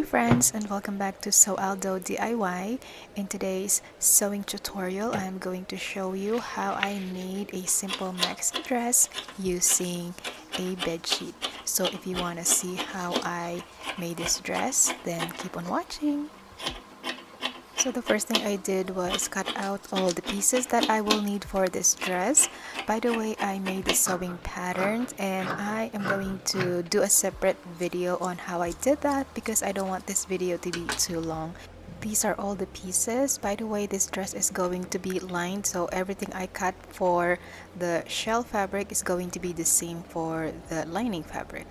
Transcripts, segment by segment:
friends, and welcome back to Aldo DIY. In today's sewing tutorial, I am going to show you how I made a simple maxi dress using a bedsheet. So if you want to see how I made this dress, then keep on watching. So the first thing I did was cut out all the pieces that I will need for this dress. By the way, I made the sewing patterns and I am going to do a separate video on how I did that because I don't want this video to be too long. These are all the pieces. By the way, this dress is going to be lined, so everything I cut for the shell fabric is going to be the same for the lining fabric.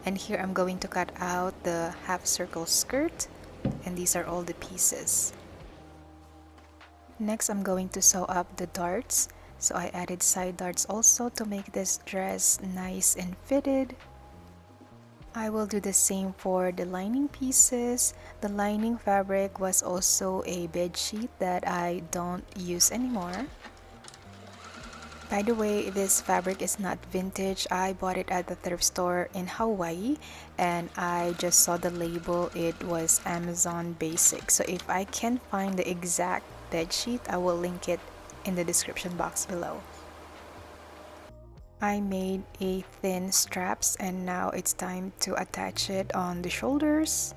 And here I'm going to cut out the half circle skirt, and these are all the pieces. Next, I'm going to sew up the darts. So I added side darts also to make this dress nice and fitted. I will do the same for the lining pieces. The lining fabric was also a bed sheet that I don't use anymore. By the way, this fabric is not vintage. I bought it at the thrift store in Hawaii and I just saw the label. It was Amazon Basic. So if I can find the exact bed sheet, I will link it in the description box below. I made a thin straps and now it's time to attach it on the shoulders.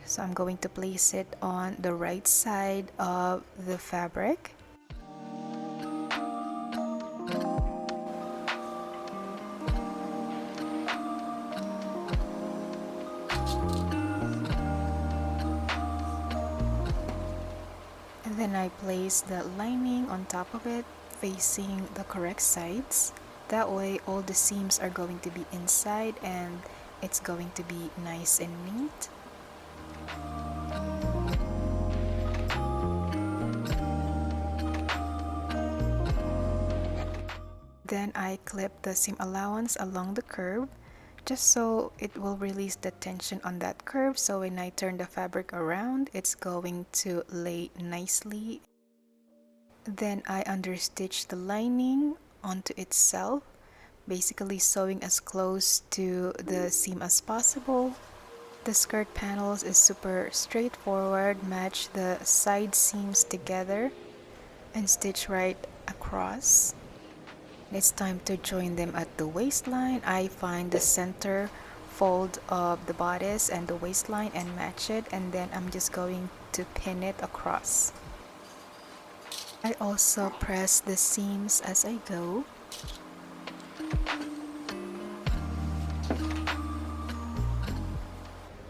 So I'm going to place it on the right side of the fabric. And then I place the lining on top of it, facing the correct sides. That way all the seams are going to be inside and it's going to be nice and neat. Then I clip the seam allowance along the curve just so it will release the tension on that curve, so when I turn the fabric around it's going to lay nicely. Then I understitch the lining onto itself, basically sewing as close to the seam as possible. The skirt panels is super straightforward. Match the side seams together and stitch right across. It's time to join them at the waistline. I find the center fold of the bodice and the waistline and match it, and then I'm just going to pin it across. I also press the seams as I go.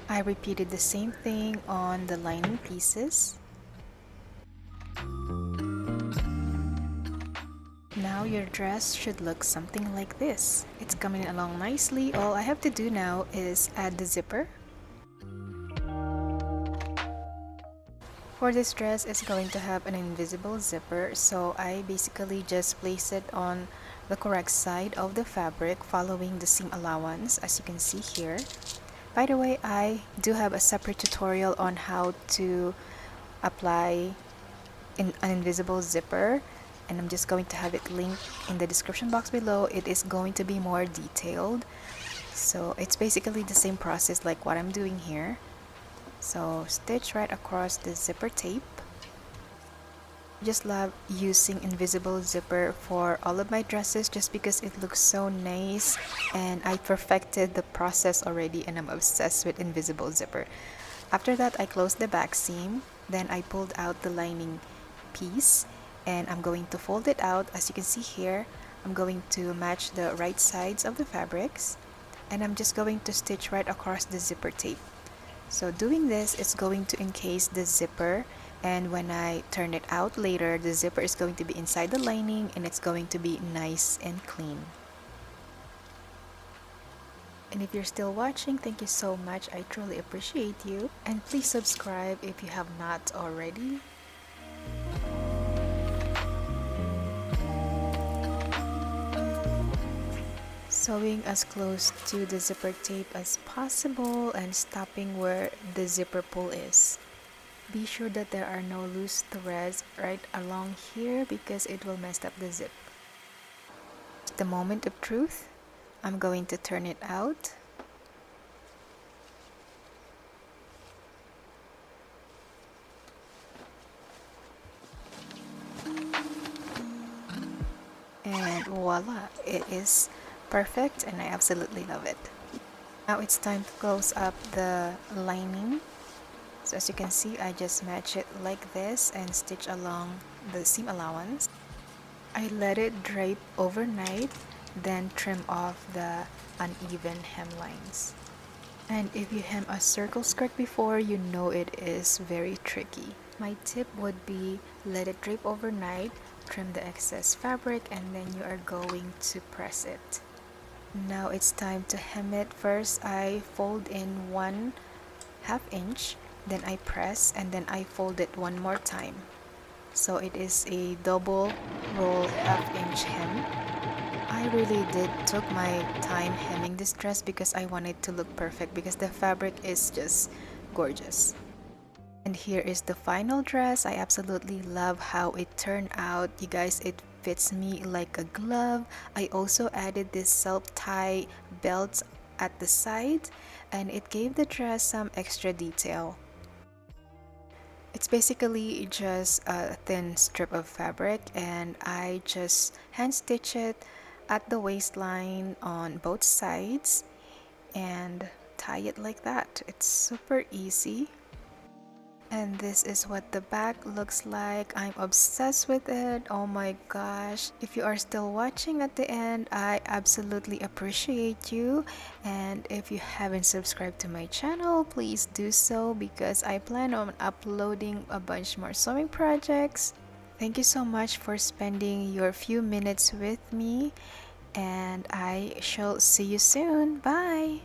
I repeated the same thing on the lining pieces. Now your dress should look something like this. It's coming along nicely. All I have to do now is add the zipper. For this dress, it's going to have an invisible zipper, so I basically just place it on the correct side of the fabric following the seam allowance, as you can see here. By the way, I do have a separate tutorial on how to apply an invisible zipper, and I'm just going to have it linked in the description box below. It is going to be more detailed, so it's basically the same process like what I'm doing here. So stitch right across the zipper tape. Just love using invisible zipper for all of my dresses just because it looks so nice, and I perfected the process already and I'm obsessed with invisible zipper. After that, I closed the back seam, then I pulled out the lining piece and I'm going to fold it out. As you can see here, I'm going to match the right sides of the fabrics and I'm just going to stitch right across the zipper tape. So doing this is going to encase the zipper, and when I turn it out later, the zipper is going to be inside the lining and it's going to be nice and clean. And if you're still watching, thank you so much. I truly appreciate you. And please subscribe if you have not already. Sewing as close to the zipper tape as possible and stopping where the zipper pull is. Be sure that there are no loose threads right along here because it will mess up the zip. The moment of truth, I'm going to turn it out. and voila, it is perfect and I absolutely love it. Now it's time to close up the lining. So as you can see, I just match it like this and stitch along the seam allowance. I let it drape overnight, then trim off the uneven hemlines. And if you hem a circle skirt before, you know it is very tricky. My tip would be let it drape overnight, trim the excess fabric, and then you are going to press it. Now it's time to hem it. First, I fold in 1/2 inch, then I press, and then I fold it one more time. So it is a double roll 1/2 inch hem. I really did took my time hemming this dress because I want it to look perfect because the fabric is just gorgeous. And here is the final dress. I absolutely love how it turned out. You guys, it fits me like a glove. I also added this self-tie belt at the side and it gave the dress some extra detail. It's basically just a thin strip of fabric and I just hand stitch it at the waistline on both sides and tie it like that. It's super easy. And this is what the back looks like. I'm obsessed with it. Oh my gosh. If you are still watching at the end, I absolutely appreciate you. And if you haven't subscribed to my channel, please do so because I plan on uploading a bunch more sewing projects. Thank you so much for spending your few minutes with me. And I shall see you soon. Bye!